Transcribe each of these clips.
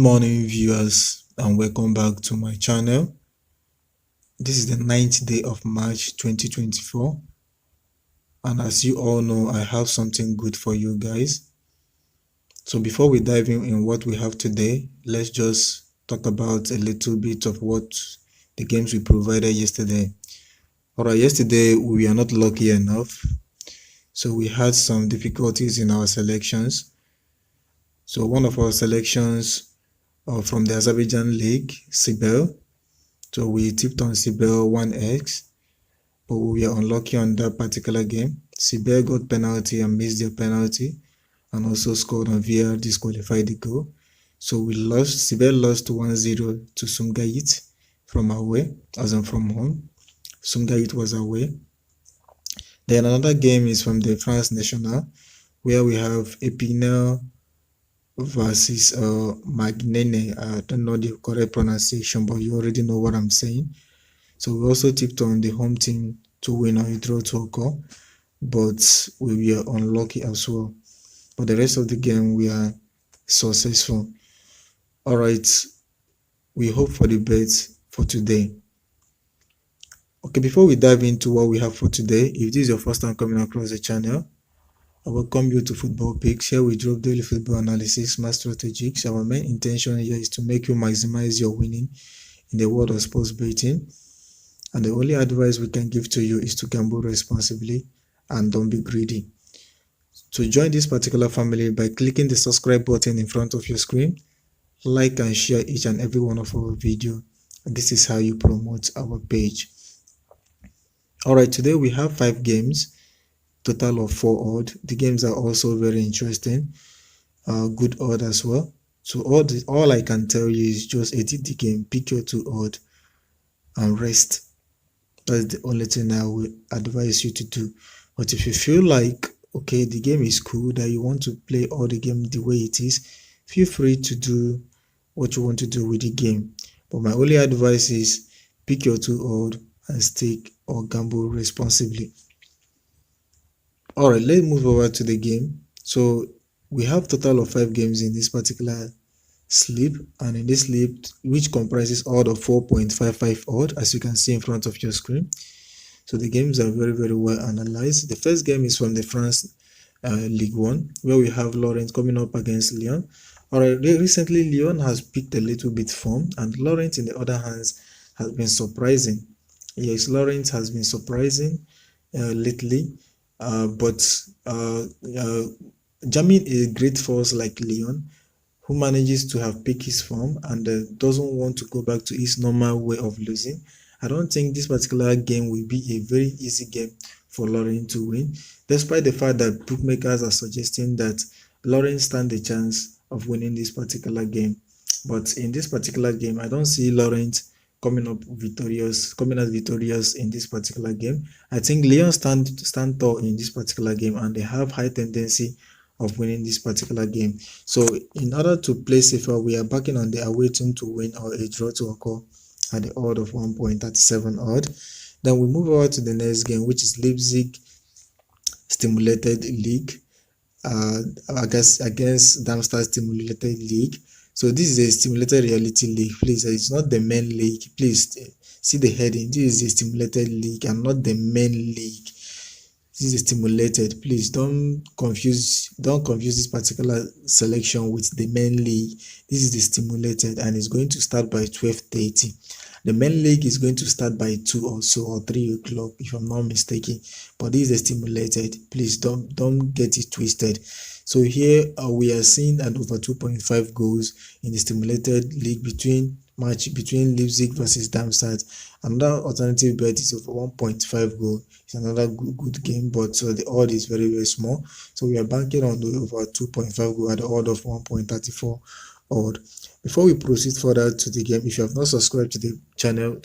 morning, viewers, and welcome back to my channel. This is the 9th day of March 2024, and as you all know, I have something good for you guys. So before we dive in what we have today, let's just talk about a little bit of what the games we provided yesterday. Alright, yesterday we are not lucky enough, so we had some difficulties in our selections. So one of our selections from the Azerbaijan League, Sibel. So we tipped on Sibel 1x, but we were unlucky on that particular game. Sibel got penalty and missed their penalty, and also scored on VAR, disqualified the goal. So we lost. Sibel lost 1-0 to Sumgayit from away, as in from home. Sumgayit was away. Then another game is from the France National, where we have Epinal versus Magnene. I don't know the correct pronunciation, but you already know what I'm saying. So we also tipped on the home team to win or draw to occur, but we were unlucky as well. But the rest of the game we are successful. All right, we hope for the best for today. Okay, before we dive into what we have for today, if this is your first time coming across the channel, I welcome you to Footballpickz. Here we drop daily football analysis, smart strategies. Our main intention here is to make you maximize your winning in the world of sports betting. And the only advice we can give to you is to gamble responsibly and don't be greedy. To join this particular family by clicking the subscribe button in front of your screen, like and share each and every one of our videos. This is how you promote our page. Alright, today we have 5 games. Total of 4 odd. The games are also very interesting, good odd as well. So all I can tell you is just edit the game, pick your 2 odd and rest. That's the only thing I will advise you to do. But if you feel like okay, the game is cool, that you want to play all the game the way it is, feel free to do what you want to do with the game. But my only advice is pick your 2 odd and stick or gamble responsibly. Alright, let's move over to the game. So we have total of 5 games in this particular slip, and in this slip, which comprises odd of 4.55 odd, as you can see in front of your screen. So the games are very well analyzed. The first game is from the France Ligue 1, where we have Lorient coming up against Lyon. Alright, recently Lyon has picked a little bit form, and Lorient in the other hands has been surprising. Yes, Lorient has been surprising lately. But jamming a great force like Lyon, who manages to have picked his form and doesn't want to go back to his normal way of losing, I don't think this particular game will be a very easy game for Lorient to win, despite the fact that bookmakers are suggesting that Lorient stand a chance of winning this particular game. But in this particular game, I don't see Lorient coming out victorious in this particular game. I think Lyon stand tall in this particular game, and they have high tendency of winning this particular game. So in order to play safer, we are backing on the away team to win or a draw to occur at the odd of 1.37 odd. Then we move over to the next game, which is Leipzig Stimulated League against Darmstadt Stimulated League. So this is a stimulated reality league. Please, it's not the main league. Please see the heading. This is a stimulated league and not the main league. This is stimulated. Please don't confuse this particular selection with the main league. This is the stimulated, and it's going to start by 12:30. The main league is going to start by 2 or so, or 3 o'clock, if I'm not mistaken. But this is the stimulated. Please don't get it twisted. So here we are seeing an over 2.5 goals in the stimulated league between Leipzig versus Darmstadt. Another alternative bet is over 1.5 goal. It's another good game, but the odd is very small. So we are banking on the over 2.5 goal at the odd of 1.34 odd. Before we proceed further to the game, if you have not subscribed to the channel,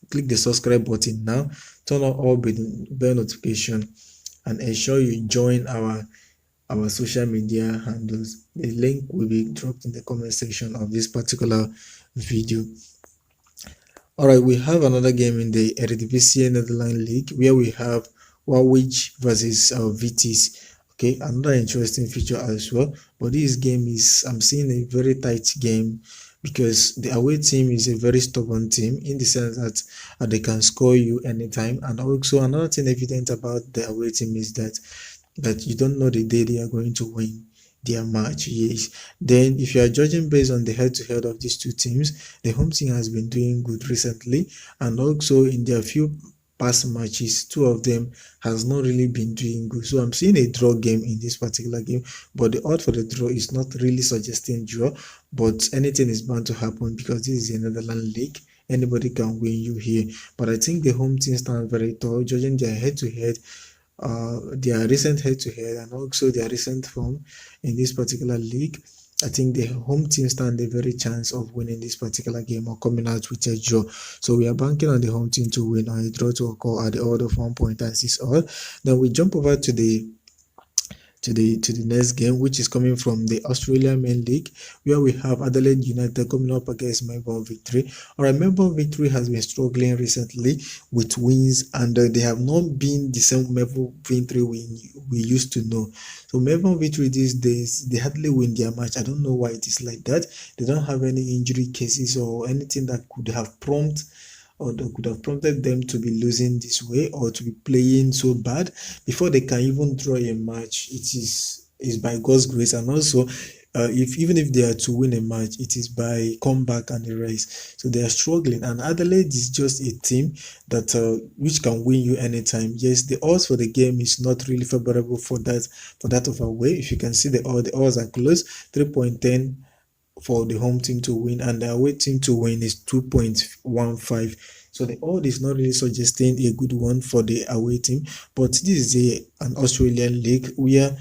click the subscribe button now, turn on all bell notification, and ensure you join our social media handles. The link will be dropped in the comment section of this particular video. Alright, we have another game in the Eredivisie Netherlands League, where we have Warwich versus Vitesse. Okay, another interesting feature as well. But this game is, I'm seeing a very tight game because the away team is a very stubborn team in the sense that they can score you anytime. And also another thing evident about the away team is that you don't know the day they are going to win their match. Yes. Then if you are judging based on the head-to-head of these two teams, the home team has been doing good recently, and also in their few past matches, two of them has not really been doing good. So I'm seeing a draw game in this particular game, but the odd for the draw is not really suggesting draw, but anything is bound to happen because this is a Netherlands league. Anybody can win you here, but I think the home team stand very tall, judging their head-to-head, their recent head-to-head, and also their recent form in this particular league. I think the home team stand a very chance of winning this particular game or coming out with a draw. So we are banking on the home team to win or a draw to occur at the odd of 1.6 odd. Then we jump over to the next game, which is coming from the Australian Main League, where we have Adelaide United coming up against Melbourne Victory. Alright, Melbourne Victory has been struggling recently with wins, and they have not been the same Melbourne Victory we used to know. So Melbourne Victory these days, they hardly win their match. I don't know why it is like that. They don't have any injury cases or anything that could have prompted them to be losing this way or to be playing so bad before they can even draw a match. It is by God's grace, and also even if they are to win a match, it is by comeback and the race. So they are struggling, and Adelaide is just a team that which can win you anytime. Yes, the odds for the game is not really favorable for that of away. If you can see the odds are close, 3.10 for the home team to win, and the away team to win is 2.15. So the odd is not really suggesting a good one for the away team, but this is an Australian league where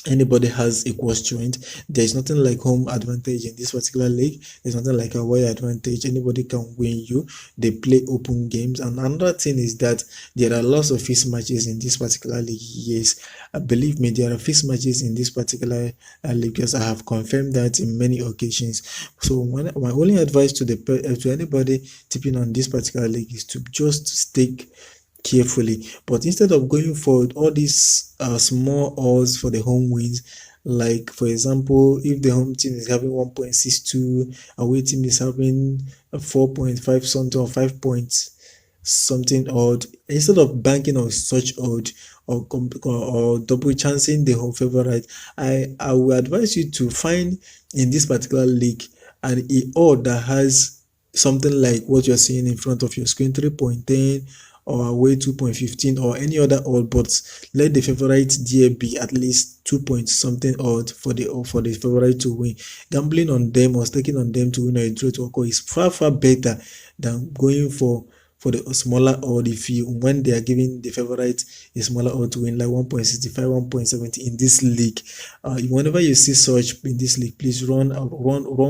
anybody has equal strength. There's nothing like home advantage in this particular league. There's nothing like away advantage. Anybody can win you. They play open games. And another thing is that there are lots of fixed matches in this particular league. Yes, believe me, there are fixed matches in this particular league, because I have confirmed that in many occasions. So my only advice to anybody tipping on this particular league is to just stick carefully. But instead of going for all these small odds for the home wins, like for example, if the home team is having 1.62, away team is having 4.5 something or 5 points something odd, instead of banking on such odd or double chancing the home favorite, I will advise you to find in this particular league an odd that has something like what you're seeing in front of your screen, 3.10 or away 2.15 or any other odd, but let the favorite there be at least 2 points something odd for the favorite to win. Gambling on them or staking on them to win or a draw to occur is far better than going for the smaller odd when they are giving the favorite a smaller odd to win, like 1.65, 1.70 in this league. Whenever you see such in this league, please run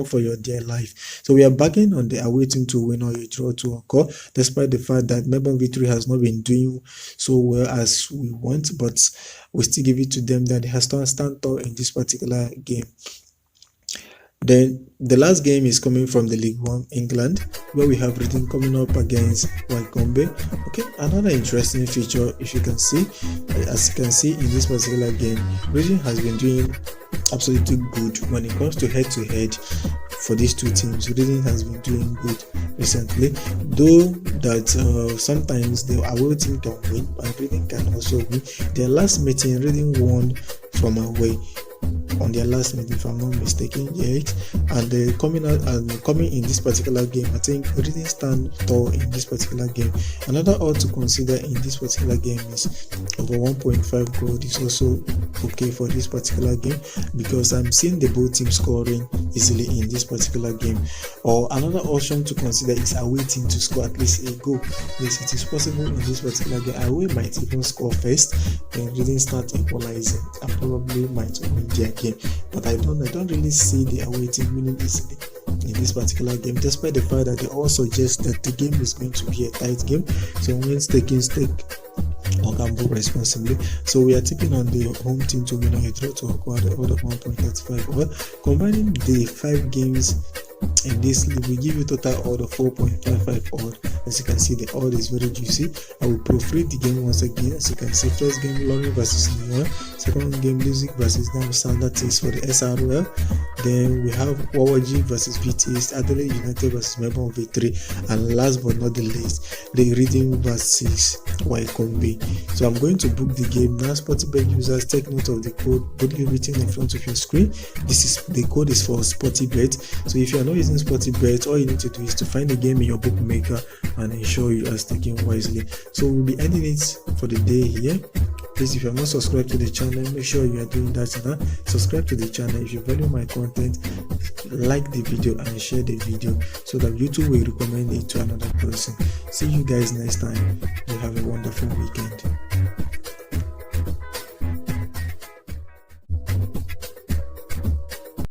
for your dear life. So we are backing on the away team to win or a draw to occur, despite the fact that Melbourne Victory has not been doing so well as we want, but we still give it to them that they have stand tall in this particular game. Then the last game is coming from the League One England, where we have Reading coming up against Wycombe. Okay, another interesting feature, if you can see, as you can see in this particular game, Reading has been doing absolutely good when it comes to head-to-head for these two teams. Reading has been doing good recently, though that sometimes the away team can win, but Reading can also win. Their last meeting, Reading won from away on their last meeting, if I'm not mistaken, yet. And coming in this particular game, I think Reading stand tall in this particular game. Another odd to consider in this particular game is over 1.5 goal is also okay for this particular game, because I'm seeing the both teams scoring easily in this particular game. Or another option to consider is away team to score at least a goal. Yes, it is possible in this particular game. Away might even score first, then Reading start equalizing and probably might win their game. But I don't really see the away team winning easily in this particular game, despite the fact that they all suggest that the game is going to be a tight game. So when stake or gamble responsibly. So we are tipping on the home team to win or a draw to acquire the order of 1.35. Well, combining the 5 games in this league, we give you total odd of 4.55 odd. As you can see, the odd is very juicy. I will proofread the game once again. As you can see, first game Lorient versus Lyon, second game Luzik versus Standard Taste for the SRL. Then we have Wawaji versus VTS, Adelaide United versus Melbourne Victory, and last but not the least, the Reading versus Wycombe. So I'm going to book the game now. Footballpickz users, take note of the code boldly written in front of your screen. The code is for Footballpickz. So if you are not using Footballpickz, all you need to do is to find a game in your bookmaker and ensure you are staking wisely. So we'll be ending it for the day here. Please, if you are not subscribed to the channel, make sure you are doing that now. Subscribe to the channel. If you value my content, like the video and share the video so that YouTube will recommend it to another person. See you guys next time. You have a wonderful weekend.